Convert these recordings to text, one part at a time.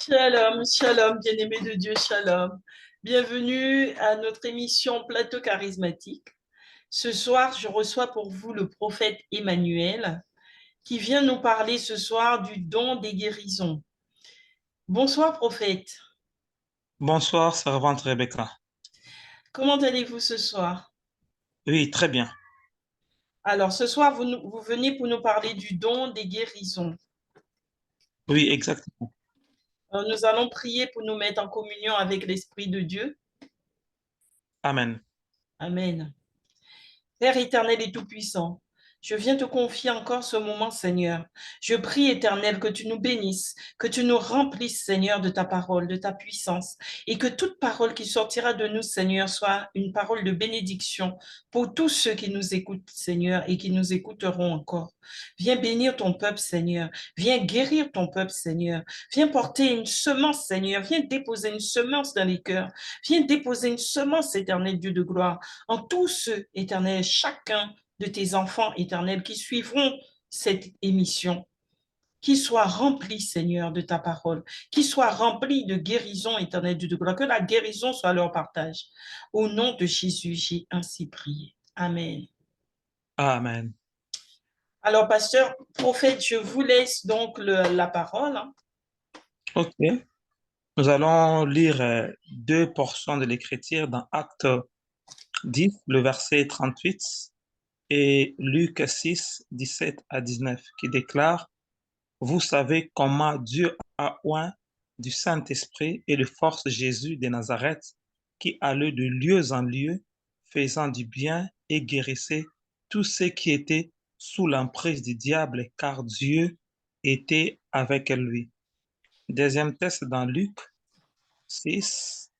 Shalom, shalom, bien-aimés de Dieu, shalom. Bienvenue à notre émission Plateau charismatique. Ce soir, je reçois pour vous le prophète Emmanuel qui vient nous parler ce soir du don des guérisons. Bonsoir, prophète. Bonsoir, servante Rebecca. Comment allez-vous ce soir? Oui, très bien. Alors, ce soir, vous venez pour nous parler du don des guérisons. Oui, exactement. Nous allons prier pour nous mettre en communion avec l'Esprit de Dieu. Amen. Amen. Père éternel et tout-puissant, je viens te confier encore ce moment, Seigneur. Je prie, Éternel, que tu nous bénisses, que tu nous remplisses, Seigneur, de ta parole, de ta puissance, et que toute parole qui sortira de nous, Seigneur, soit une parole de bénédiction pour tous ceux qui nous écoutent, Seigneur, et qui nous écouteront encore. Viens bénir ton peuple, Seigneur. Viens guérir ton peuple, Seigneur. Viens porter une semence, Seigneur. Viens déposer une semence dans les cœurs. Viens déposer une semence, Éternel Dieu de gloire, en tous ceux, Éternel, chacun de tes enfants éternels qui suivront cette émission, qui soient remplis, Seigneur, de ta parole, qui soient remplis de guérison éternelle de gloire, que la guérison soit leur partage. Au nom de Jésus, j'ai ainsi prié. Amen. Amen. Alors, pasteur, prophète, je vous laisse donc la parole. OK. Nous allons lire deux portions de l'Écriture dans Actes 10, le verset 38, et Luc 6, 17 à 19, qui déclare, vous savez comment Dieu a oint du Saint-Esprit et de force Jésus de Nazareth, qui allait de lieu en lieu, faisant du bien et guérissait tous ceux qui étaient sous l'emprise du diable, car Dieu était avec lui. Deuxième texte dans Luc 6,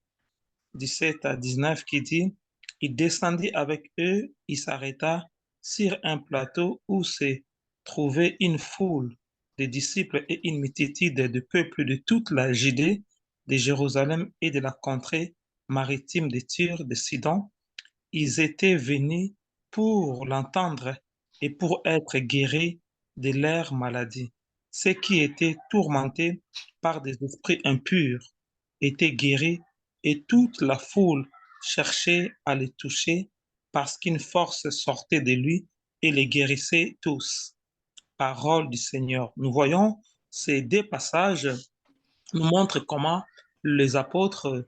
17 à 19, qui dit, il descendit avec eux, il s'arrêta sur un plateau où se trouvait une foule de disciples et une multitude de peuples de toute la Judée, de Jérusalem et de la contrée maritime de Tyr, de Sidon. Ils étaient venus pour l'entendre et pour être guéris de leurs maladies. Ceux qui étaient tourmentés par des esprits impurs étaient guéris et toute la foule cherchait à les toucher parce qu'une force sortait de lui et les guérissait tous. Parole du Seigneur. Nous voyons ces deux passages nous montrent comment les apôtres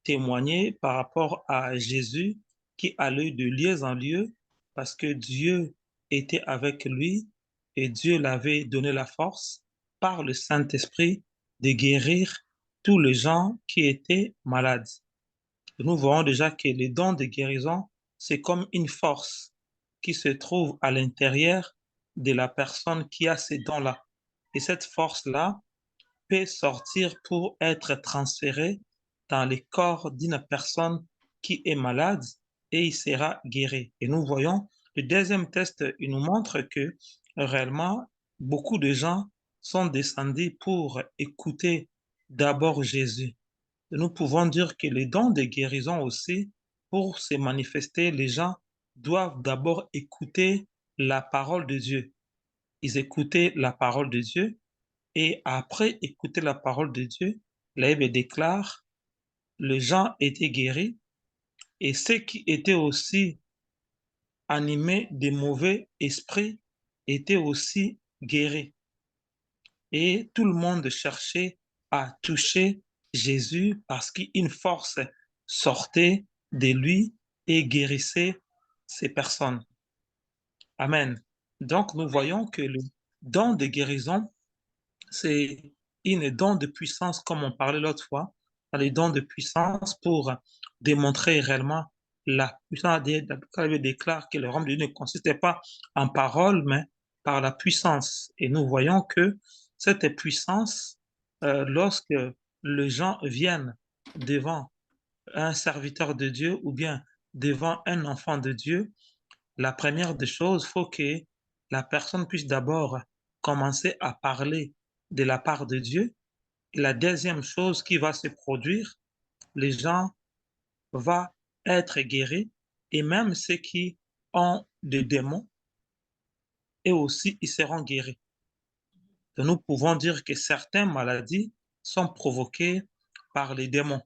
témoignaient par rapport à Jésus qui allait de lieu en lieu parce que Dieu était avec lui et Dieu l'avait donné la force par le Saint-Esprit de guérir tous les gens qui étaient malades. Nous voyons déjà que les dons de guérison, c'est comme une force qui se trouve à l'intérieur de la personne qui a ces dons-là. Et cette force-là peut sortir pour être transférée dans le corps d'une personne qui est malade et il sera guéri. Et nous voyons, le deuxième test, il nous montre que réellement, beaucoup de gens sont descendus pour écouter d'abord Jésus. Nous pouvons dire que les dons de guérison aussi, pour se manifester, les gens doivent d'abord écouter la parole de Dieu. Ils écoutaient la parole de Dieu et après écouter la parole de Dieu, la Bible déclare, les gens étaient guéris et ceux qui étaient aussi animés de mauvais esprits étaient aussi guéris. Et tout le monde cherchait à toucher Jésus parce qu'une force sortait de lui et guérissait ces personnes. Amen. Donc, nous voyons que le don de guérison, c'est une don de puissance, comme on parlait l'autre fois, les dons de puissance pour démontrer réellement la puissance. La Bible déclare que le royaume de Dieu ne consistait pas en parole, mais par la puissance. Et nous voyons que cette puissance, lorsque les gens viennent devant un serviteur de Dieu ou bien devant un enfant de Dieu, la première des choses, il faut que la personne puisse d'abord commencer à parler de la part de Dieu. Et la deuxième chose qui va se produire, les gens vont être guéris et même ceux qui ont des démons, et aussi ils seront guéris. Donc, nous pouvons dire que certaines maladies sont provoqués par les démons.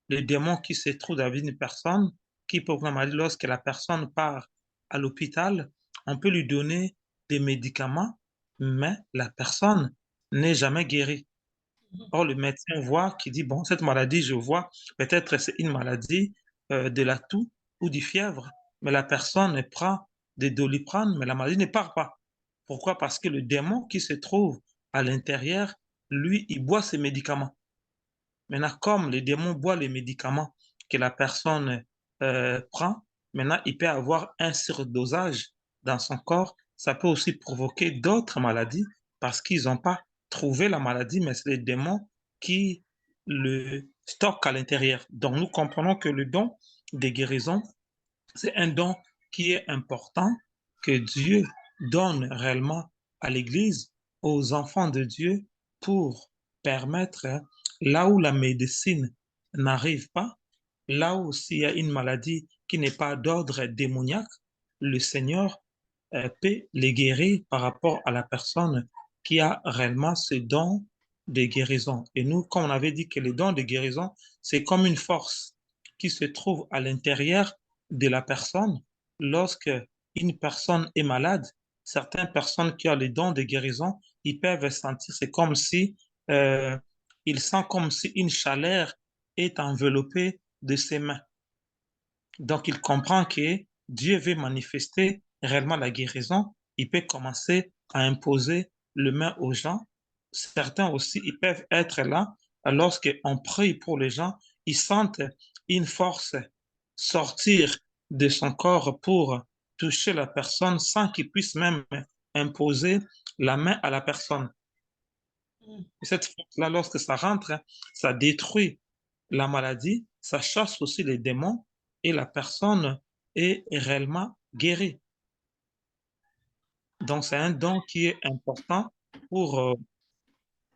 Les démons qui se trouvent dans une personne, qui peuvent, lorsque la personne part à l'hôpital, on peut lui donner des médicaments, mais la personne n'est jamais guérie. Or, le médecin voit, qui dit, bon, cette maladie, je vois, peut-être c'est une maladie de la toux ou du fièvre, mais la personne prend des Doliprane, mais la maladie ne part pas. Pourquoi? Parce que le démon qui se trouve à l'intérieur, lui, il boit ses médicaments. Maintenant, comme le démon boit les médicaments que la personne prend, maintenant, il peut avoir un surdosage dans son corps. Ça peut aussi provoquer d'autres maladies parce qu'ils n'ont pas trouvé la maladie, mais c'est les démons qui le stockent à l'intérieur. Donc, nous comprenons que le don des guérisons, c'est un don qui est important que Dieu donne réellement à l'Église, aux enfants de Dieu, pour permettre, là où la médecine n'arrive pas, là où s'il y a une maladie qui n'est pas d'ordre démoniaque, le Seigneur peut les guérir par rapport à la personne qui a réellement ce don de guérison. Et nous, comme on avait dit que le don de guérison, c'est comme une force qui se trouve à l'intérieur de la personne. Lorsque une personne est malade, certaines personnes qui ont les dons de guérison, ils peuvent sentir, c'est comme si, euh, ils sentent comme si une chaleur est enveloppée de ses mains. Donc, il comprend que Dieu veut manifester réellement la guérison. Il peut commencer à imposer le main aux gens. Certains aussi, ils peuvent être là lorsqu'on prie pour les gens. Ils sentent une force sortir de son corps pour toucher la personne sans qu'ils puissent même imposer la main à la personne. Et cette force-là, lorsque ça rentre, ça détruit la maladie, ça chasse aussi les démons et la personne est réellement guérie. Donc, c'est un don qui est important pour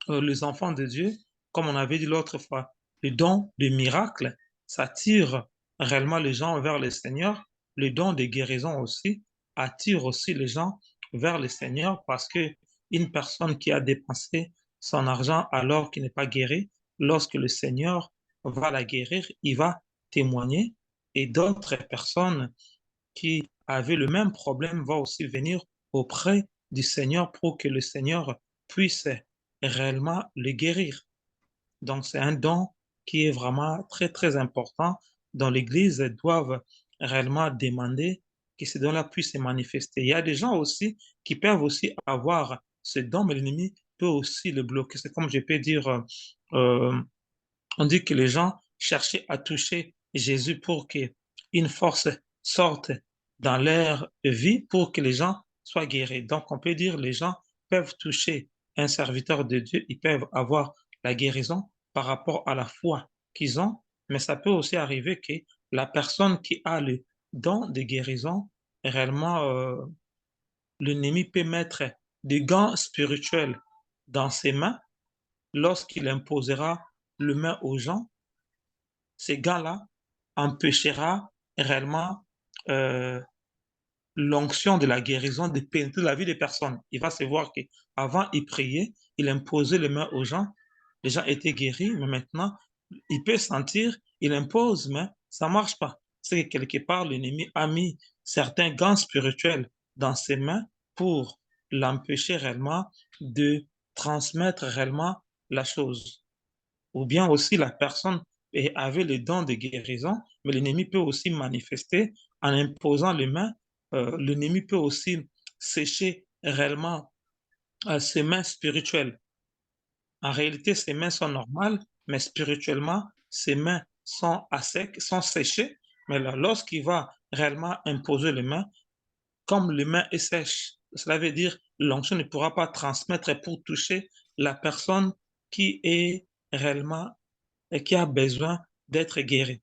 les enfants de Dieu. Comme on avait dit l'autre fois, le don de miracle, ça tire réellement les gens vers le Seigneur. Le don de guérison aussi attire aussi les gens vers le Seigneur parce que une personne qui a dépensé son argent alors qu'il n'est pas guéri, lorsque le Seigneur va la guérir, il va témoigner et d'autres personnes qui avaient le même problème vont aussi venir auprès du Seigneur pour que le Seigneur puisse réellement le guérir. Donc, c'est un don qui est vraiment très, très important dont l'Église doit réellement demander que ce don-là puisse se manifester. Il y a des gens aussi qui peuvent aussi avoir ce don, mais l'ennemi peut aussi le bloquer. C'est comme je peux dire, euh, on dit que les gens cherchaient à toucher Jésus pour qu'une force sorte dans leur vie pour que les gens soient guéris. Donc, on peut dire que les gens peuvent toucher un serviteur de Dieu, ils peuvent avoir la guérison par rapport à la foi qu'ils ont, mais ça peut aussi arriver que la personne qui a le don de guérison, réellement, l'ennemi peut mettre des gants spirituels dans ses mains lorsqu'il imposera le main aux gens ces gars-là empêchera réellement euh, l'onction de la guérison de pénétrer la vie des personnes. Il va se voir qu'avant, il priait, il imposait les mains aux gens, les gens étaient guéris, mais maintenant, il peut sentir, il impose, mais ça ne marche pas. C'est que quelque part, l'ennemi a mis certains gants spirituels dans ses mains pour l'empêcher réellement de transmettre réellement la chose. Ou bien aussi la personne avait le don de guérison, mais l'ennemi peut aussi manifester en imposant les mains. L'ennemi peut aussi sécher réellement ses mains spirituelles. En réalité, ses mains sont normales, mais spirituellement, ses mains sont à sec, sont séchées. Mais là, lorsqu'il va réellement imposer les mains, comme les mains est sèche, cela veut dire l'onction ne pourra pas transmettre pour toucher la personne qui est réellement et qui a besoin d'être guéri.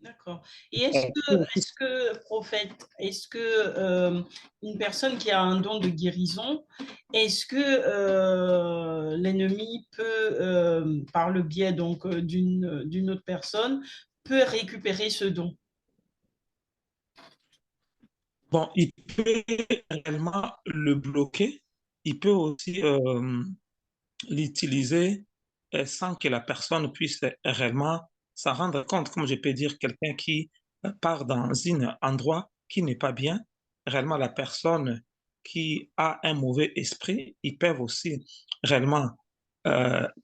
D'accord. Et est-ce que, prophète, est-ce que une personne qui a un don de guérison, est-ce que l'ennemi peut, par le biais donc d'une autre personne, peut récupérer ce don? Bon, il peut réellement le bloquer. Il peut aussi l'utiliser sans que la personne puisse réellement s'en rendre compte. Comme je peux dire, quelqu'un qui part dans un endroit qui n'est pas bien, réellement la personne qui a un mauvais esprit, ils peuvent aussi réellement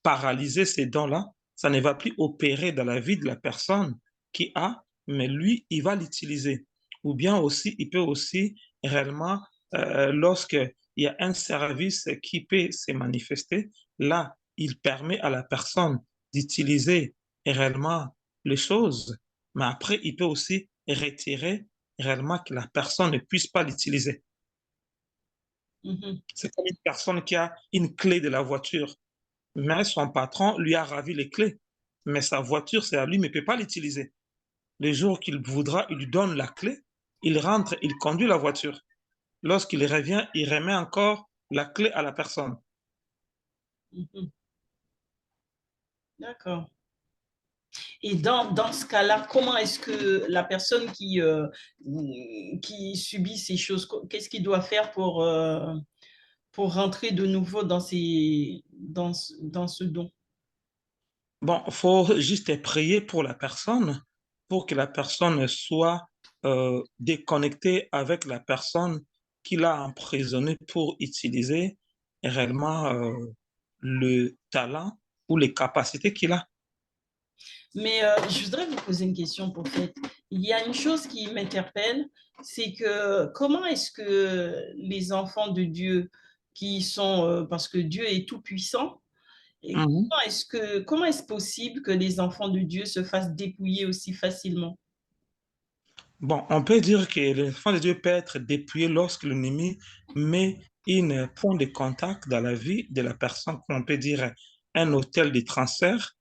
paralyser ces dons-là. Ça ne va plus opérer dans la vie de la personne qui a, mais lui, il va l'utiliser. Ou bien aussi, il peut aussi réellement, lorsque il y a un service qui peut se manifester, là, il permet à la personne d'utiliser réellement les choses, mais après, il peut aussi retirer réellement que la personne ne puisse pas l'utiliser. Mhm. C'est comme une personne qui a une clé de la voiture, mais son patron lui a ravi les clés. Mais sa voiture, c'est à lui, mais il ne peut pas l'utiliser. Le jour qu'il voudra, il lui donne la clé, il rentre, il conduit la voiture. Lorsqu'il revient, il remet encore la clé à la personne. Mhm. D'accord. Et dans ce cas-là, comment est-ce que la personne qui subit ces choses, qu'est-ce qu'il doit faire pour rentrer de nouveau dans ce don? Bon, il faut juste prier pour la personne, pour que la personne soit déconnectée avec la personne qui l'a emprisonnée pour utiliser réellement le talent ou les capacités qu'il a. Mais je voudrais vous poser une question pour fait. Il y a une chose qui m'interpelle, c'est que comment est-ce que les enfants de Dieu qui sont, parce que Dieu est tout puissant, et Mhm. comment est-ce possible que les enfants de Dieu se fassent dépouiller aussi facilement? Bon, on peut dire que l'enfant de Dieu peut être dépouillé lorsque l'ennemi met un point de contact dans la vie de la personne, comme on peut dire un hôtel de transfert.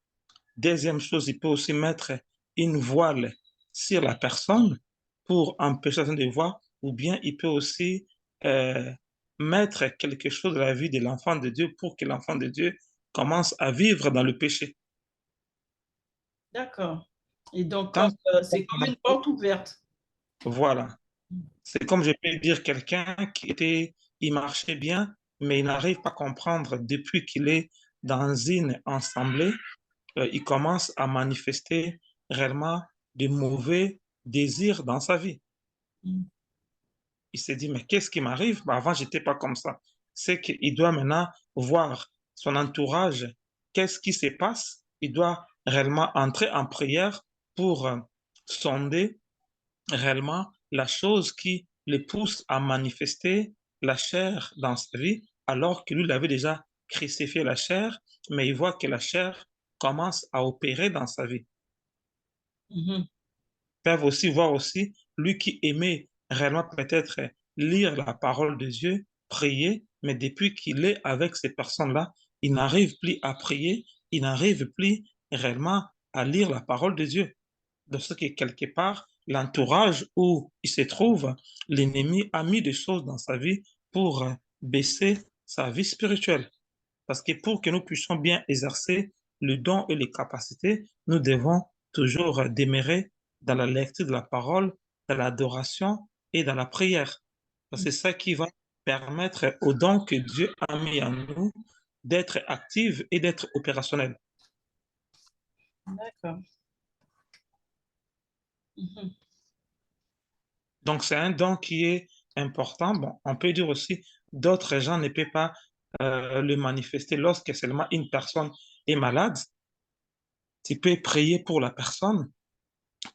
Deuxième chose, il peut aussi mettre une voile sur la personne pour empêcher la personne de voir, ou bien il peut aussi euh, mettre quelque chose dans la vie de l'enfant de Dieu pour que l'enfant de Dieu commence à vivre dans le péché. D'accord. Et donc, Tant c'est comme une porte ouverte. voilà. C'est comme je peux dire quelqu'un qui était, il marchait bien, mais il n'arrive pas à comprendre depuis qu'il est dans une assemblée, il commence à manifester réellement de mauvais désirs dans sa vie. Mm. Il s'est dit, mais qu'est-ce qui m'arrive? Bah, avant, j'étais pas comme ça. C'est qu'il doit maintenant voir son entourage, qu'est-ce qui se passe? Il doit réellement entrer en prière pour sonder réellement la chose qui le pousse à manifester la chair dans sa vie, alors que lui, il avait déjà crucifié la chair, mais il voit que la chair commence à opérer dans sa vie. Mhm. Peuvent aussi voir aussi lui qui aimait réellement peut-être lire la parole de Dieu, prier, mais depuis qu'il est avec ces personnes-là, il n'arrive plus à prier, il n'arrive plus réellement à lire la parole de Dieu. De ce que quelque part, l'entourage où il se trouve, l'ennemi a mis des choses dans sa vie pour baisser sa vie spirituelle. Parce que pour que nous puissions bien exercer le don et les capacités, nous devons toujours demeurer dans la lecture de la parole, dans l'adoration et dans la prière. Parce que c'est ça qui va permettre aux dons que Dieu a mis en nous d'être actifs et d'être opérationnels. D'accord. Mhm. Donc, c'est un don qui est important. Bon, on peut dire aussi, d'autres gens ne peuvent pas le manifester lorsque seulement une personne est malade. Tu peux prier pour la personne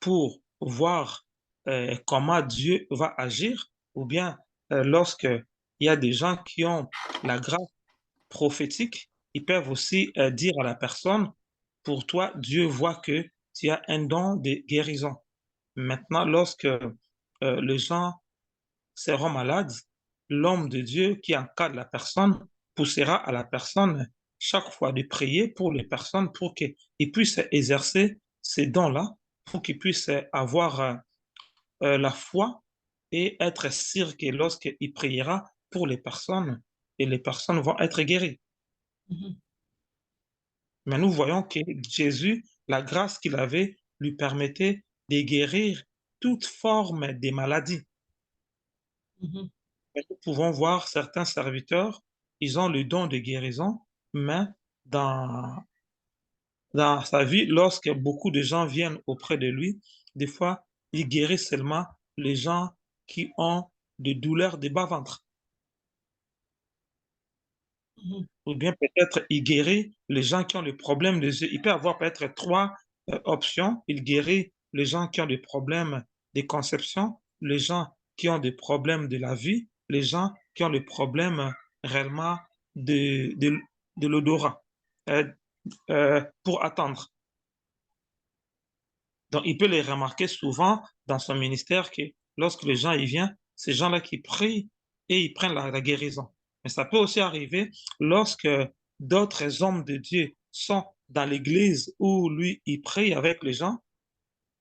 pour voir comment Dieu va agir, ou bien lorsque il y a des gens qui ont la grâce prophétique, ils peuvent aussi dire à la personne, pour toi, Dieu voit que tu as un don de guérison. Maintenant, lorsque les gens seront malades, l'homme de Dieu qui encadre la personne poussera à la personne chaque fois de prier pour les personnes pour qu'ils puissent exercer ces dons-là, pour qu'ils puissent avoir la foi et être sûr que lorsqu'il priera pour les personnes, et les personnes vont être guéries. Mhm. Mais nous voyons que Jésus, la grâce qu'il avait, lui permettait de guérir toute forme de maladie. Mhm. Nous pouvons voir certains serviteurs, ils ont le don de guérison, mais dans, dans sa vie, lorsque beaucoup de gens viennent auprès de lui, des fois, il guérit seulement les gens qui ont des douleurs de bas-ventre. Mhm. Ou bien peut-être il guérit les gens qui ont des problèmes des yeux. Il peut avoir peut-être trois options. Il guérit les gens qui ont des problèmes de conception, les gens qui ont des problèmes de la vie, les gens qui ont des problèmes réellement de l'odorat euh, pour attendre. Donc, il peut les remarquer souvent dans son ministère que lorsque les gens y viennent, ces gens-là qui prient et ils prennent la guérison. Mais ça peut aussi arriver lorsque d'autres hommes de Dieu sont dans l'église où lui, il prie avec les gens.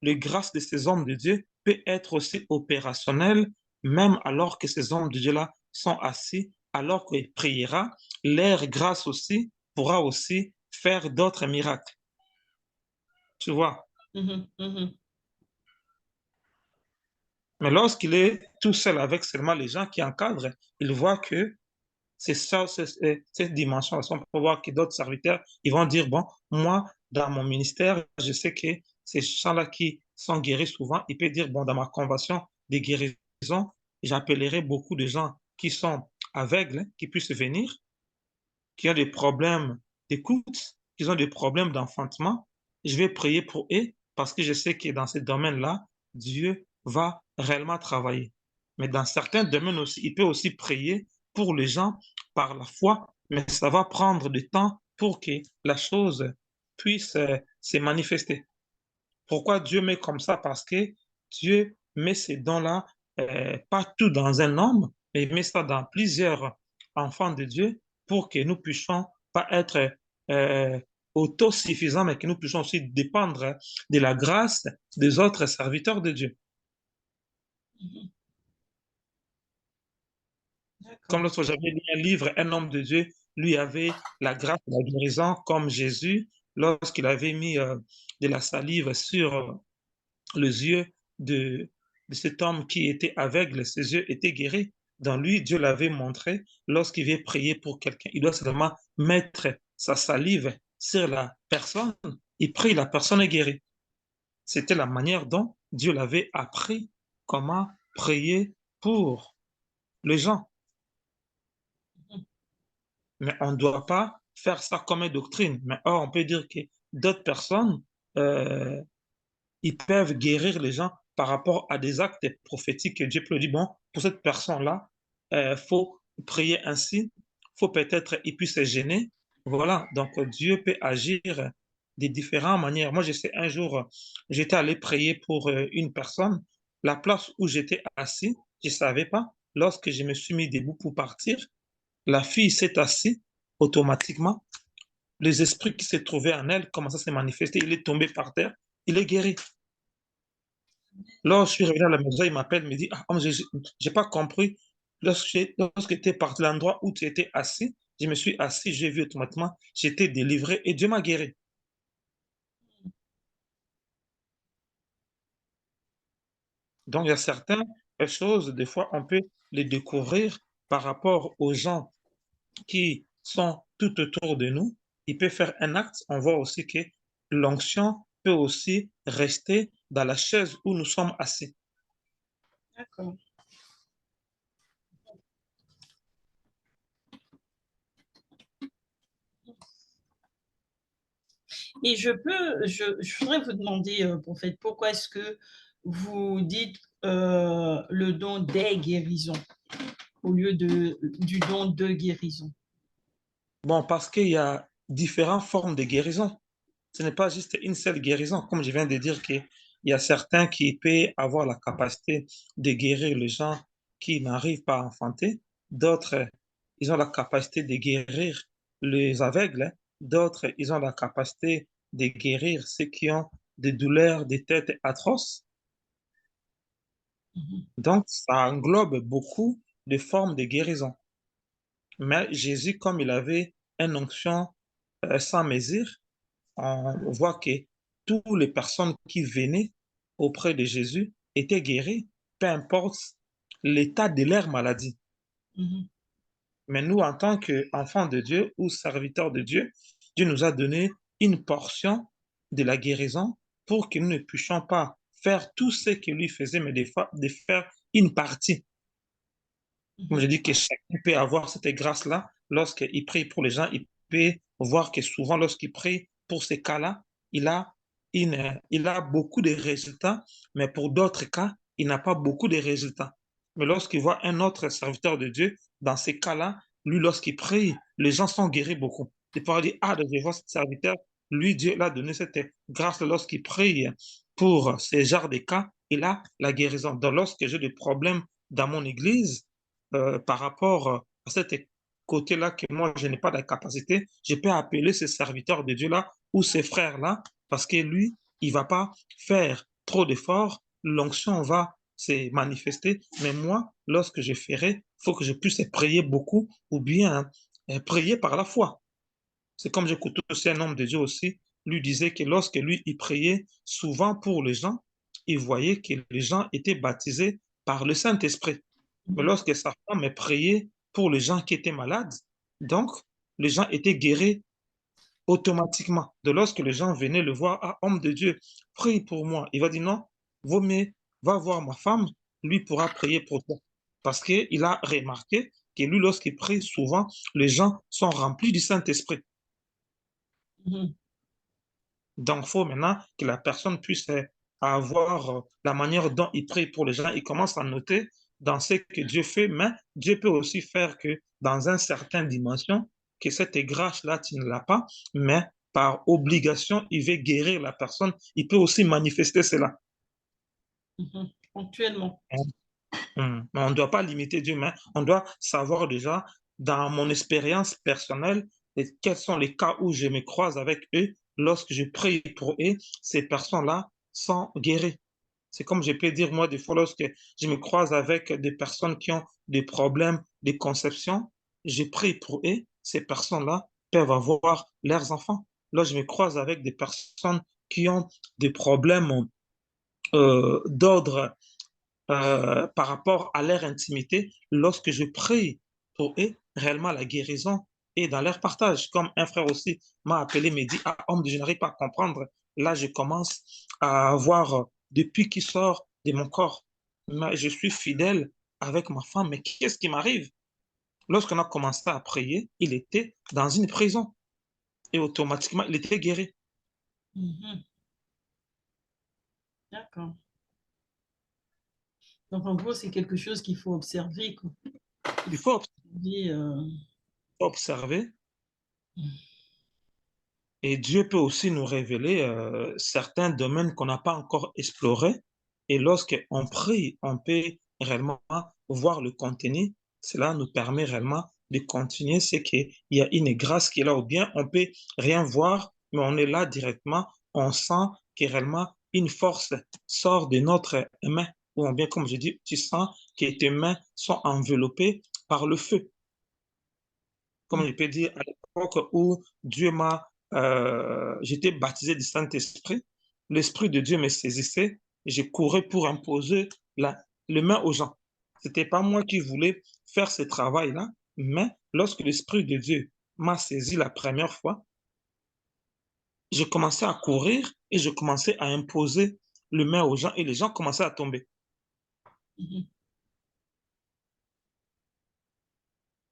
Le grâce de ces hommes de Dieu peut être aussi opérationnelle, même alors que ces hommes de Dieu-là sont assis, alors qu'il priera, leur grâce aussi pourra aussi faire d'autres miracles. Tu vois? Mhm. Mhm. Mais lorsqu'il est tout seul avec seulement les gens qui encadrent, il voit que c'est ça, cette dimension. On peut voir que d'autres serviteurs, ils vont dire, bon, moi, dans mon ministère, je sais que ces gens-là qui sont guéris souvent, il peut dire, bon, dans ma convention de guérison, j'appellerai beaucoup de gens qui sont aveugles, qui puissent venir, qui ont des problèmes d'écoute, qui ont des problèmes d'enfantement. Je vais prier pour eux parce que je sais que dans ce domaine-là, Dieu va réellement travailler. Mais dans certains domaines aussi, il peut aussi prier pour les gens par la foi, mais ça va prendre du temps pour que la chose puisse se manifester. Pourquoi Dieu met comme ça? Parce que Dieu met ces dons-là pas tout dans un homme, mais il met ça dans plusieurs enfants de Dieu pour que nous puissions pas être euh, autosuffisants, mais que nous puissions aussi dépendre de la grâce des autres serviteurs de Dieu. Mhm. Comme D'accord. l'autre, j'avais lu un livre, un homme de Dieu, lui avait la grâce de la guérison, comme Jésus, lorsqu'il avait mis de la salive sur les yeux de, de cet homme qui était aveugle, ses yeux étaient guéris. Dans lui, Dieu l'avait montré, lorsqu'il veut prier pour quelqu'un, il doit seulement mettre sa salive sur la personne, il prie, la personne est guérie. C'était la manière dont Dieu l'avait appris comment prier pour les gens. Mhm. Mais on ne doit pas faire ça comme une doctrine. Mais or, on peut dire que d'autres personnes, euh, ils peuvent guérir les gens par rapport à des actes prophétiques que Dieu peut dire, bon, pour cette personne-là, il faut prier ainsi, faut peut-être, il puisse se gêner. Voilà, donc Dieu peut agir de différentes manières. Moi, je sais, un jour, j'étais allé prier pour une personne. La place où j'étais assis, je ne savais pas. Lorsque je me suis mis debout pour partir, la fille s'est assise automatiquement. Les esprits qui se trouvaient en elle commencent à se manifester. Il est tombé par terre. Il est guéri. Lorsque je suis revenu à la maison, il m'appelle, il me dit, ah, je n'ai pas compris. Lorsque tu étais parti de l'endroit où tu étais assis, je me suis assis, j'ai vu automatiquement, j'étais délivré et Dieu m'a guéri. Donc, il y a certaines choses, des fois, on peut les découvrir par rapport aux gens qui sont tout autour de nous. Il peut faire un acte, on voit aussi que l'onction peut aussi rester dans la chaise où nous sommes assis. D'accord. Et je voudrais vous demander, prophète, pourquoi est-ce que vous dites le don des guérisons au lieu du don de guérison? Bon, parce qu'il y a différentes formes de guérison. Ce n'est pas juste une seule guérison. Comme je viens de dire qu'il y a certains qui peuvent avoir la capacité de guérir les gens qui n'arrivent pas à enfanter. D'autres, ils ont la capacité de guérir les aveugles. D'autres, ils ont la capacité de guérir ceux qui ont des douleurs de tête atroces. Mhm. Donc, ça englobe beaucoup de formes de guérison. Mais Jésus, comme il avait une onction sans mesure, on voit que toutes les personnes qui venaient auprès de Jésus étaient guéries, peu importe l'état de leur maladie. Mhm. Mais nous, en tant qu'enfants de Dieu ou serviteurs de Dieu, Dieu nous a donné une portion de la guérison pour que nous ne puissions pas faire tout ce que lui faisait, mais des fois, de faire une partie. Comme je Mhm. dis que chacun peut avoir cette grâce-là lorsqu'il prie pour les gens, il peut voir que souvent lorsqu'il prie pour ces cas-là, il a beaucoup de résultats, mais pour d'autres cas, il n'a pas beaucoup de résultats. Mais lorsqu'il voit un autre serviteur de Dieu, dans ces cas-là, lui, lorsqu'il prie, les gens sont guéris beaucoup. Il pourra dire, ah, je vois ce serviteur, lui, Dieu l'a donné cette grâce lorsqu'il prie pour ces genres de cas, il a la guérison. Donc, lorsque j'ai des problèmes dans mon église, par rapport à cet côté-là que moi, je n'ai pas de capacité, je peux appeler ce serviteur de Dieu-là ou ces frères-là parce que lui, il ne va pas faire trop d'efforts, l'onction va se manifester, mais moi, lorsque je ferai, il faut que je puisse prier beaucoup ou bien prier par la foi. C'est comme j'écoute aussi un homme de Dieu aussi, lui disait que lorsque lui, il priait souvent pour les gens, il voyait que les gens étaient baptisés par le Saint-Esprit. Mais Mhm. lorsque sa femme priait pour les gens qui étaient malades, donc les gens étaient guéris automatiquement. De lorsque les gens venaient le voir, ah, homme de Dieu, prie pour moi. Il va dire non, vaut mieux, va voir ma femme, lui pourra prier pour toi. Parce qu'il a remarqué que lui, lorsqu'il prie, souvent, les gens sont remplis du Saint-Esprit. Mhm. Donc, il faut maintenant que la personne puisse avoir la manière dont il prie pour les gens. Il commence à noter dans ce que Dieu fait, mais Dieu peut aussi faire que dans une certaine dimension, que cette grâce-là, tu ne l'as pas, mais par obligation, il veut guérir la personne. Il peut aussi manifester cela. Mhm. Ponctuellement. Mais on ne doit pas limiter Dieu, mais on doit savoir déjà, dans mon expérience personnelle, quels sont les cas où je me croise avec eux. Lorsque je prie pour eux, ces personnes-là sont guéries. C'est comme je peux dire, moi, des fois, lorsque je me croise avec des personnes qui ont des problèmes de conception, je prie pour eux, ces personnes-là peuvent avoir leurs enfants. Là, je me croise avec des personnes qui ont des problèmes d'ordre par rapport à leur intimité, lorsque je prie pour eux, réellement la guérison est dans leur partage. Comme un frère aussi m'a appelé, me dit, ah, homme, je n'arrive pas à comprendre. Là, je commence à avoir, depuis qu'il sort de mon corps, je suis fidèle avec ma femme, mais qu'est-ce qui m'arrive? Lorsqu'on a commencé à prier, il était dans une prison et automatiquement, il était guéri. Mhm. D'accord. Donc, en gros, c'est quelque chose qu'il faut observer, quoi. Il Il faut faut observer, observer. Et Dieu peut aussi nous révéler certains domaines qu'on n'a pas encore explorés. Et lorsqu'on prie, on peut réellement voir le contenu. Cela nous permet réellement de continuer. C'est qu'il y a une grâce qui est là, ou bien on peut rien voir, mais on est là directement. On sent que réellement une force sort de notre main. Ou bien, comme je dis, tu sens que tes mains sont enveloppées par le feu, comme je peux dire, à l'époque où Dieu m'a, j'étais baptisé du Saint-Esprit, l'Esprit de Dieu me saisissait et je courais pour imposer les mains aux gens. C'était pas moi qui voulais faire ce travail-là, mais lorsque l'Esprit de Dieu m'a saisi la première fois, je commençais à courir et je commençais à imposer les mains aux gens et les gens commençaient à tomber. mhm.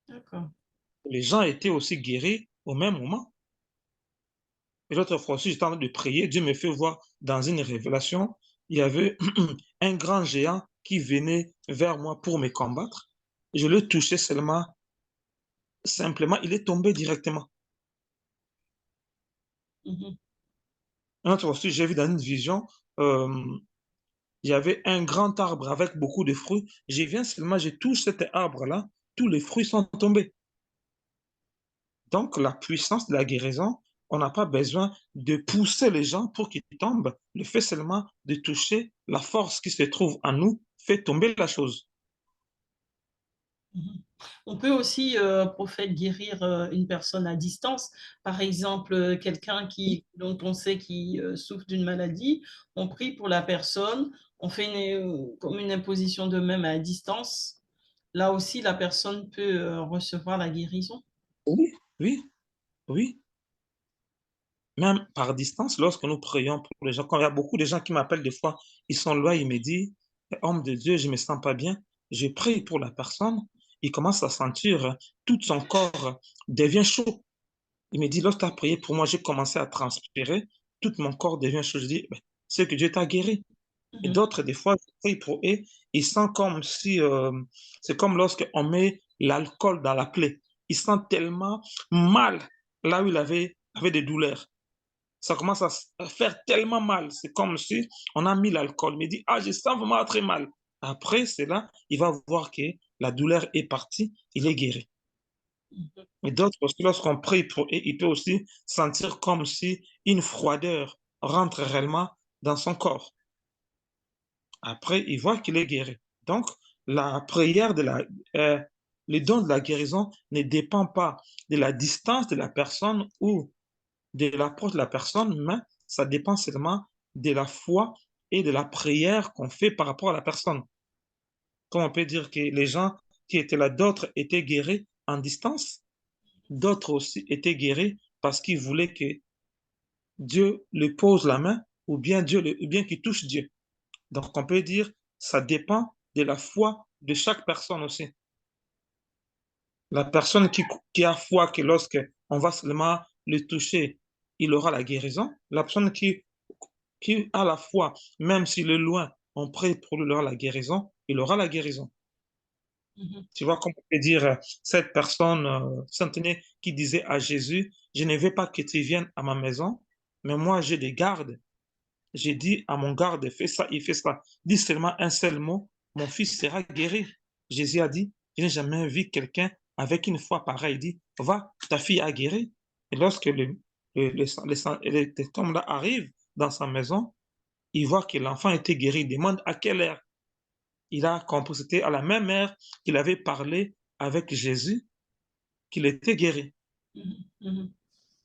D'accord. Les gens étaient aussi guéris au même moment. Et l'autre fois aussi, j'étais en train de prier, Dieu me fait voir dans une révélation, il y avait un grand géant qui venait vers moi pour me combattre. Je le touchais seulement, simplement, il est tombé directement. Mhm. Une autre fois aussi, j'ai vu dans une vision, euh, il y avait un grand arbre avec beaucoup de fruits. Je viens seulement, je touche cet arbre-là, tous les fruits sont tombés. Donc, la puissance de la guérison, on n'a pas besoin de pousser les gens pour qu'ils tombent. Le fait seulement de toucher la force qui se trouve en nous fait tomber la chose. Mhm. On peut aussi, prophète, guérir une personne à distance. Par exemple, quelqu'un dont on sait qui souffre d'une maladie, on prie pour la personne, on fait comme une imposition de même à distance. là aussi, la personne peut recevoir la guérison. Oui, oui, oui. Même par distance, lorsque nous prions pour les gens, quand il y a beaucoup de gens qui m'appellent des fois, ils sont loin, ils me disent, homme de Dieu, je me sens pas bien. Je prie pour la personne, il commence à sentir tout son corps devient chaud. Il me dit, lorsque tu as prié pour moi, j'ai commencé à transpirer, tout mon corps devient chaud. Je dis, ben, c'est que Dieu t'a guéri. Et Mhm, d'autres, des fois, je prie pour eux, ils sentent comme si, c'est comme lorsqu'on met l'alcool dans la plaie. Il sent tellement mal là où avait des douleurs. Ça commence à faire tellement mal. C'est comme si on a mis l'alcool. Il me dit, ah, je sens vraiment très mal. Après, c'est là, il va voir que la douleur est partie, il est guéri. mhm. Et d'autres aussi, lorsqu'on prie pour eux, il peut aussi sentir comme si une froideur rentre réellement dans son corps. Après, il voit qu'il est guéri. Donc, la prière euh, le don de la guérison ne dépend pas de la distance de la personne ou de l'approche de la personne, mais ça dépend seulement de la foi et de la prière qu'on fait par rapport à la personne. Comme on peut dire que les gens qui étaient là, d'autres étaient guéris en distance, d'autres aussi étaient guéris parce qu'ils voulaient que Dieu lui pose la main ou bien qu'il touche Dieu. Donc, on peut dire, ça dépend de la foi de chaque personne aussi. La personne qui a foi que lorsque on va seulement le toucher, il aura la guérison. La personne qui a la foi, même s'il est loin, on prie pour lui, il aura la guérison, il aura la guérison. Mhm. Tu vois, comme on peut dire, cette personne centenaire qui disait à Jésus, je ne veux pas que tu viennes à ma maison, mais moi j'ai des gardes. J'ai dit à mon garde, fais ça, il fait ça. Dis seulement un seul mot, mon fils sera guéri. Jésus a dit, je n'ai jamais vu quelqu'un avec une foi pareille. Il dit, va, ta fille a guéri. Et lorsque cet homme-là arrive dans sa maison, il voit que l'enfant était guéri. Il demande à quelle heure. Il a compris, c'était à la même heure qu'il avait parlé avec Jésus, qu'il était guéri. Mhm, mhm.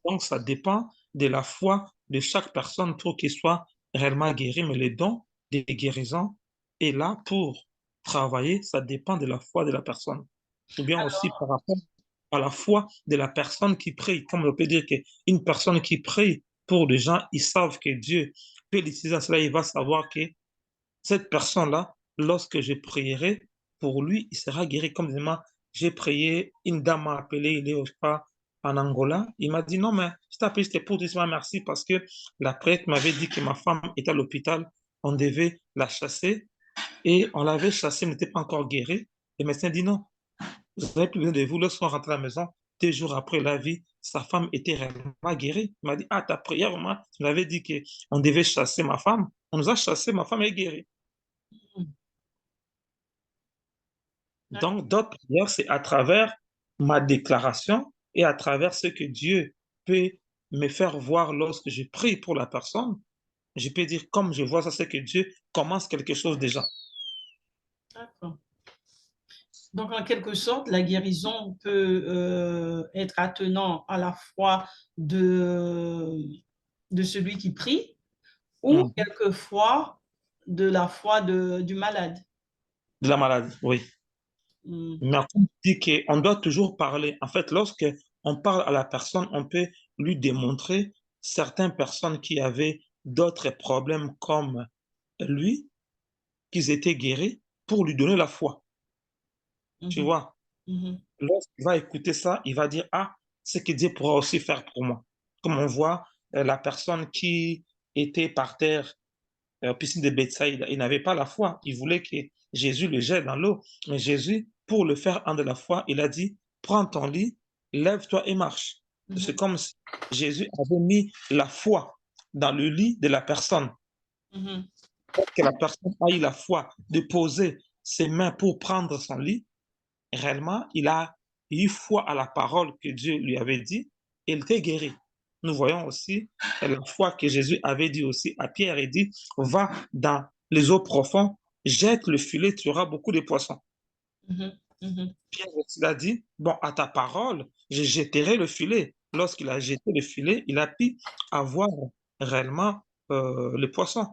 Donc, ça dépend de la foi de chaque personne pour qu'il soit réellement guéri. Mais le don de guérison est là pour travailler. Ça dépend de la foi de la personne. Ou bien aussi par rapport à la foi de la personne qui prie. Comme on peut dire qu'une personne qui prie pour des gens, ils savent que Dieu peut l'utiliser dans cela. Il va savoir que cette personne-là, lorsque je prierai pour lui, il sera guéri. Comme moi, j'ai prié, une dame m'a appelé, il est je crois, en Angola. Il m'a dit, non, mais je t'appelle, c'était pour dire merci parce que la prêtre m'avait dit que ma femme était à l'hôpital, on devait la chasser et on l'avait chassée, elle n'était pas encore guérie. Le médecin dit non, vous n'avez plus besoin de vous. Lorsqu'on rentre à la maison, 2 jours après la vie, sa femme était réellement guérie. Il m'a dit, ah, ta prière, moi, tu m'avais dit qu'on devait chasser ma femme. On nous a chassé, ma femme est guérie. Donc, d'autres prières, c'est à travers ma déclaration et à travers ce que Dieu peut me faire voir lorsque je prie pour la personne. Je peux dire, comme je vois ça, c'est que Dieu commence quelque chose déjà. D'accord. Donc, en quelque sorte, la guérison peut être attenant à la fois de celui qui prie ou Mhm. quelquefois de la foi du malade. De la maladie, oui. Mm. Mais on dit qu'on doit toujours parler. En fait, lorsque on parle à la personne, on peut lui démontrer certaines personnes qui avaient d'autres problèmes comme lui, qu'ils étaient guéris, pour lui donner la foi. Tu Mhm, vois? mhm, Lorsqu'il va écouter ça, il va dire, ah, c'est que Dieu pourra aussi faire pour moi. Comme on voit la personne qui était par terre, piscine de Bethsaïda, il n'avait pas la foi. Il voulait que Jésus le jette dans l'eau. Mais Jésus, pour le faire en de la foi, il a dit, prends ton lit, lève-toi et marche. C'est mhm, comme si Jésus avait mis la foi dans le lit de la personne. mhm, Pour que la personne ait la foi de poser ses mains pour prendre son lit, réellement, il a eu foi à la parole que Dieu lui avait dit et il était guéri. Nous voyons aussi la foi que Jésus avait dit aussi à Pierre. Il dit, va dans les eaux profondes, jette le filet, tu auras beaucoup de poissons. mhm, mhm. Pierre aussi a dit, bon, à ta parole, je jetterai le filet. Lorsqu'il a jeté le filet, il a pu avoir réellement le poisson.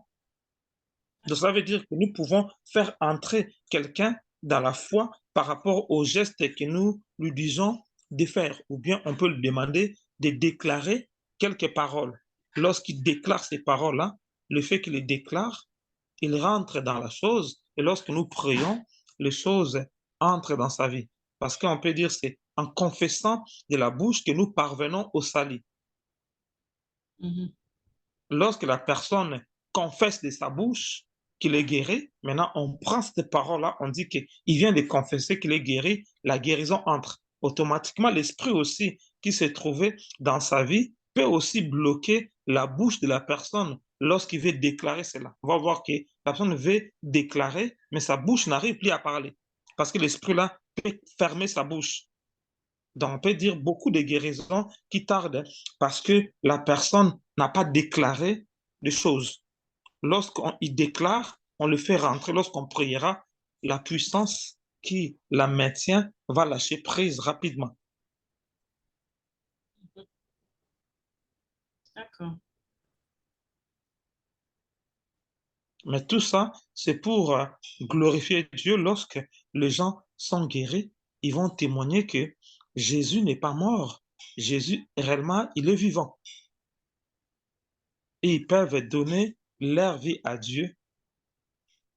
Donc, ça veut dire que nous pouvons faire entrer quelqu'un dans la foi par rapport aux gestes que nous lui disons de faire. Ou bien on peut lui demander de déclarer quelques paroles. Lorsqu'il déclare ces paroles-là, le fait qu'il les déclare, il rentre dans la chose. Et lorsque nous prions, les choses entrent dans sa vie. Parce qu'on peut dire c'est en confessant de la bouche que nous parvenons au salut. Mhm. Lorsque la personne confesse de sa bouche qu'il est guéri, maintenant on prend cette parole-là, on dit qu'il vient de confesser qu'il est guéri, la guérison entre. Automatiquement, l'esprit aussi qui se trouvait dans sa vie peut aussi bloquer la bouche de la personne lorsqu'il veut déclarer cela. On va voir que la personne veut déclarer, mais sa bouche n'arrive plus à parler parce que l'esprit-là peut fermer sa bouche. Donc, on peut dire beaucoup de guérisons qui tardent parce que la personne n'a pas déclaré les choses. Lorsqu'on y déclare, on le fait rentrer. Lorsqu'on priera, la puissance qui la maintient va lâcher prise rapidement. D'accord. Mais tout ça, c'est pour glorifier Dieu. Lorsque les gens sont guéris, ils vont témoigner que Jésus n'est pas mort. Jésus, réellement, il est vivant. Et ils peuvent donner leur vie à Dieu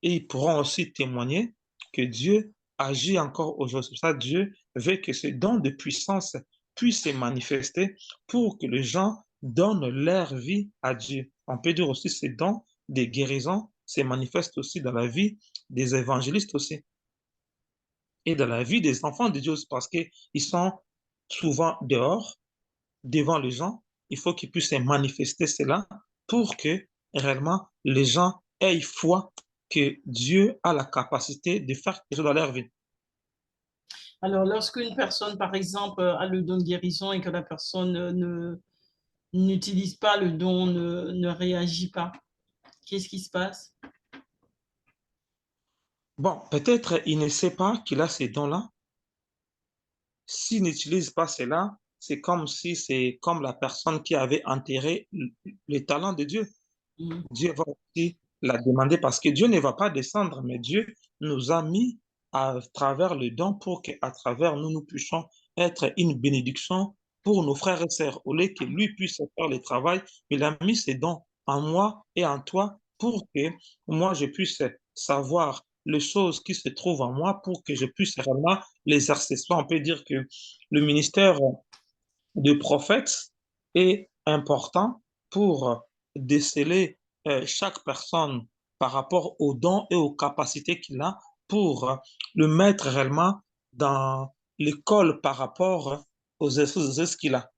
et ils pourront aussi témoigner que Dieu agit encore aujourd'hui. Ça, Dieu veut que ce don de puissance puisse se manifester pour que les gens donnent leur vie à Dieu. On peut dire aussi que ce don de guérison se manifeste aussi dans la vie des évangélistes aussi et dans la vie des enfants de Dieu aussi, parce qu'ils sont souvent dehors, devant les gens. Il faut qu'ils puissent manifester cela pour que réellement les gens aient foi que Dieu a la capacité de faire quelque chose dans leur vie. Alors, lorsqu'une personne, par exemple, a le don de guérison et que la personne n'utilise pas le don, ne réagit pas, qu'est-ce qui se passe? Bon, peut-être il ne sait pas qu'il a ces dons-là. S'il n'utilise pas cela, c'est comme si c'est comme la personne qui avait enterré le talent de Dieu. Mhm. Dieu va aussi la demander parce que Dieu ne va pas descendre, mais Dieu nous a mis à travers le don pour qu'à travers nous, nous puissions être une bénédiction pour nos frères et sœurs. Au lieu que lui puisse faire le travail, il a mis ses dons en moi et en toi pour que moi, je puisse savoir les choses qui se trouvent en moi pour que je puisse réellement les exercer. On peut dire que le ministère de prophète est important pour déceler chaque personne par rapport aux dons et aux capacités qu'il a pour le mettre réellement dans l'école par rapport aux exercices qu'il a.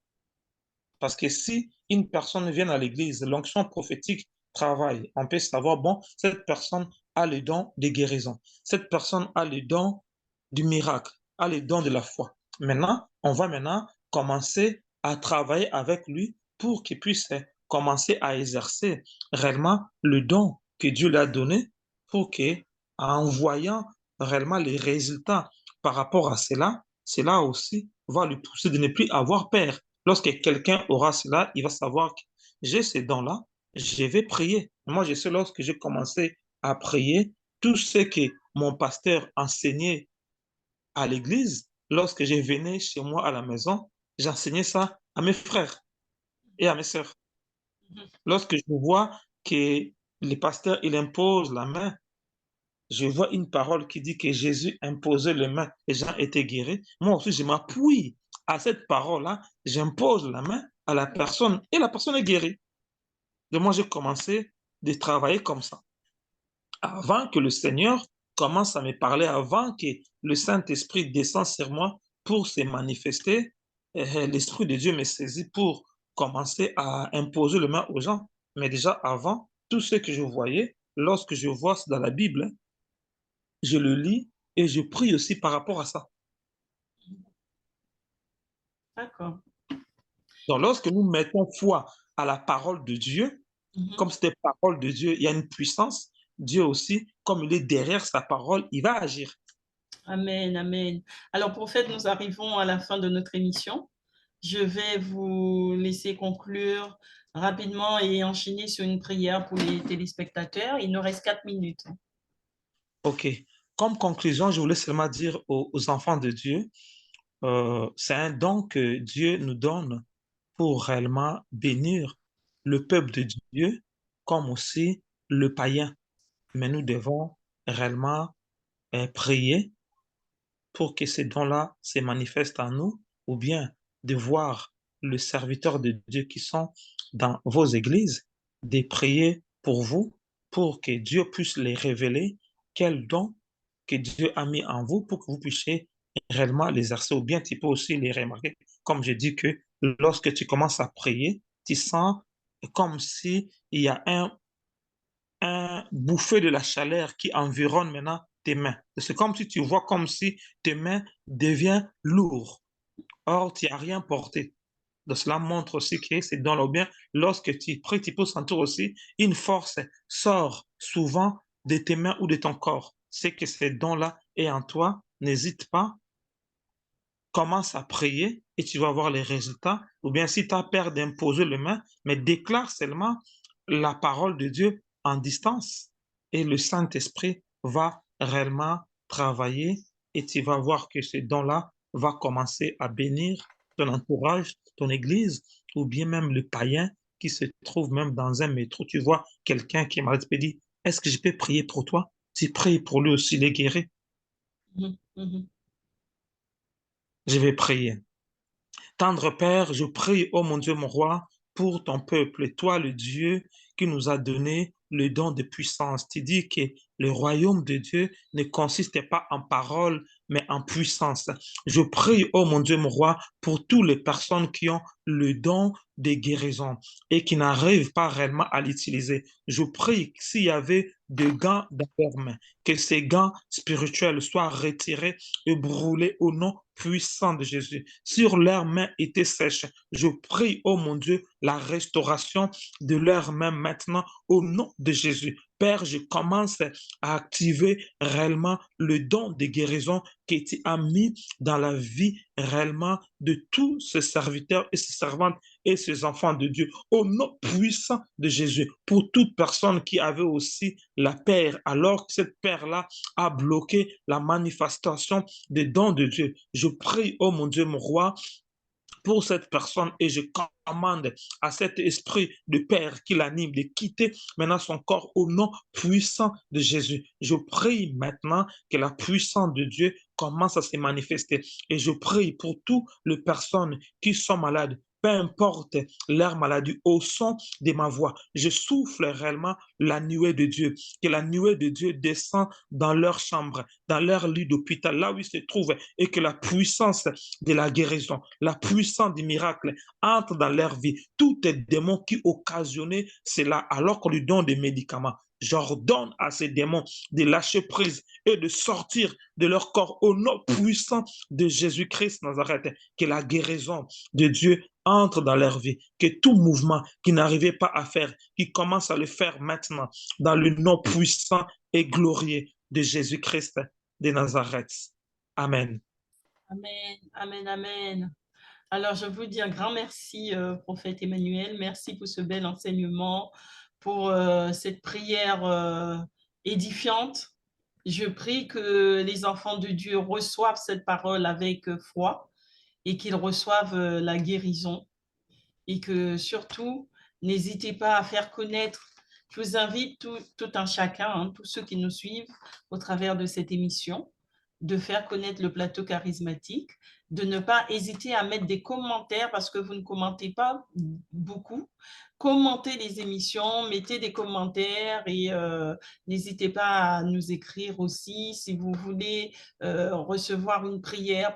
Parce que si une personne vient à l'église, l'onction prophétique travaille, on peut savoir, bon, cette personne a le don de guérison, cette personne a le don du miracle, a le don de la foi. Maintenant, on va maintenant commencer à travailler avec lui pour qu'il puisse commencer à exercer réellement le don que Dieu lui a donné pour que, en voyant réellement les résultats par rapport à cela, cela aussi va lui pousser de ne plus avoir peur. Lorsque quelqu'un aura cela, il va savoir que j'ai ces dons-là, je vais prier. Moi, je sais, lorsque j'ai commencé à prier, tout ce que mon pasteur enseignait à l'église, lorsque je venais chez moi à la maison, j'enseignais ça à mes frères et à mes sœurs. Lorsque je vois que le pasteur, il impose la main, je vois une parole qui dit que Jésus imposait les mains, les gens étaient guéris. Moi aussi, je m'appuie à cette parole-là, j'impose la main à la personne et la personne est guérie. Et moi, j'ai commencé de travailler comme ça. Avant que le Seigneur commence à me parler, avant que le Saint-Esprit descende sur moi pour se manifester, l'Esprit de Dieu me saisit pour commencer à imposer les mains aux gens. Mais déjà avant, tout ce que je voyais, lorsque je vois dans la Bible, je le lis et je prie aussi par rapport à ça. D'accord. Donc, lorsque nous mettons foi à la parole de Dieu, Mhm. comme c'était parole de Dieu, il y a une puissance. Dieu aussi, comme il est derrière sa parole, il va agir. Amen, amen. Alors, prophète, nous arrivons à la fin de notre émission. Je vais vous laisser conclure rapidement et enchaîner sur une prière pour les téléspectateurs. Il nous reste 4 minutes. OK. Comme conclusion, je voulais seulement dire aux enfants de Dieu, c'est un don que Dieu nous donne pour réellement bénir le peuple de Dieu, comme aussi le païen. Mais nous devons réellement prier pour que ces dons-là se manifestent en nous, ou bien de voir le serviteur de Dieu qui sont dans vos églises, de prier pour vous, pour que Dieu puisse les révéler, quels dons que Dieu a mis en vous pour que vous puissiez réellement les exercer, ou bien tu peux aussi les remarquer. Comme je dis que lorsque tu commences à prier, tu sens comme si il y a un bouffée de la chaleur qui environne maintenant tes mains. C'est comme si tu vois comme si tes mains deviennent lourdes. Or, tu n'as rien porté. Donc, cela montre aussi que c'est dans le bien. Lorsque tu pries, tu peux sentir aussi une force sort souvent de tes mains ou de ton corps. C'est que ces dons-là est en toi. N'hésite pas, commence à prier et tu vas voir les résultats. Ou bien si tu as peur d'imposer les mains, mais déclare seulement la parole de Dieu en distance et le Saint-Esprit va réellement travailler et tu vas voir que ce don-là va commencer à bénir ton entourage, ton église ou bien même le païen qui se trouve même dans un métro. Tu vois quelqu'un qui est malade, tu peux dire, est-ce que je peux prier pour toi? Tu pries pour lui aussi, les guérir. Mhm, mhm. Je vais prier. Tendre Père, je prie, ô mon Dieu, mon roi, pour ton peuple, toi, le Dieu qui nous a donné le don de puissance. Tu dis que le royaume de Dieu ne consiste pas en parole, mais en puissance. Je prie, ô mon Dieu, mon roi, pour toutes les personnes qui ont le don de guérison et qui n'arrivent pas réellement à l'utiliser. Je prie que s'il y avait des gants dans leurs mains, que ces gants spirituels soient retirés et brûlés au nom puissant de Jésus. Sur leurs mains étaient sèches. Je prie, oh mon Dieu, la restauration de leurs mains maintenant au nom de Jésus. Père, je commence à activer réellement le don de guérison qui tu as mis dans la vie réellement de tous ces serviteurs et ces servantes et ces enfants de Dieu. Au nom puissant de Jésus, pour toute personne qui avait aussi la paix, alors que cette paix-là a bloqué la manifestation des dons de Dieu. Je prie, oh mon Dieu, mon roi, pour cette personne et je commande à cet esprit de Père qui l'anime de quitter maintenant son corps au nom puissant de Jésus. Je prie maintenant que la puissance de Dieu commence à se manifester et je prie pour toutes les personnes qui sont malades, peu importe leur maladie, au son de ma voix. Je souffle réellement la nuée de Dieu, que la nuée de Dieu descend dans leur chambre, dans leur lit d'hôpital, là où ils se trouvent, et que la puissance de la guérison, la puissance du miracle entre dans leur vie. Tout est démon qui occasionnait cela alors qu'on lui donne des médicaments. J'ordonne à ces démons de lâcher prise et de sortir de leur corps au nom puissant de Jésus-Christ Nazareth. Que la guérison de Dieu entre dans leur vie, que tout mouvement qu'ils n'arrivaient pas à faire, qu'ils commencent à le faire maintenant dans le nom puissant et glorieux de Jésus-Christ de Nazareth. Amen. Amen, amen, amen. Alors, je vous dis un grand merci, prophète Emmanuel. Merci pour ce bel enseignement, pour cette prière édifiante. Je prie que les enfants de Dieu reçoivent cette parole avec foi et qu'ils reçoivent la guérison. Et que surtout, n'hésitez pas à faire connaître. Je vous invite tout un chacun, hein, tous ceux qui nous suivent au travers de cette émission, de faire connaître le plateau charismatique, de ne pas hésiter à mettre des commentaires parce que vous ne commentez pas beaucoup. Commentez les émissions, mettez des commentaires et n'hésitez pas à nous écrire aussi si vous voulez recevoir une prière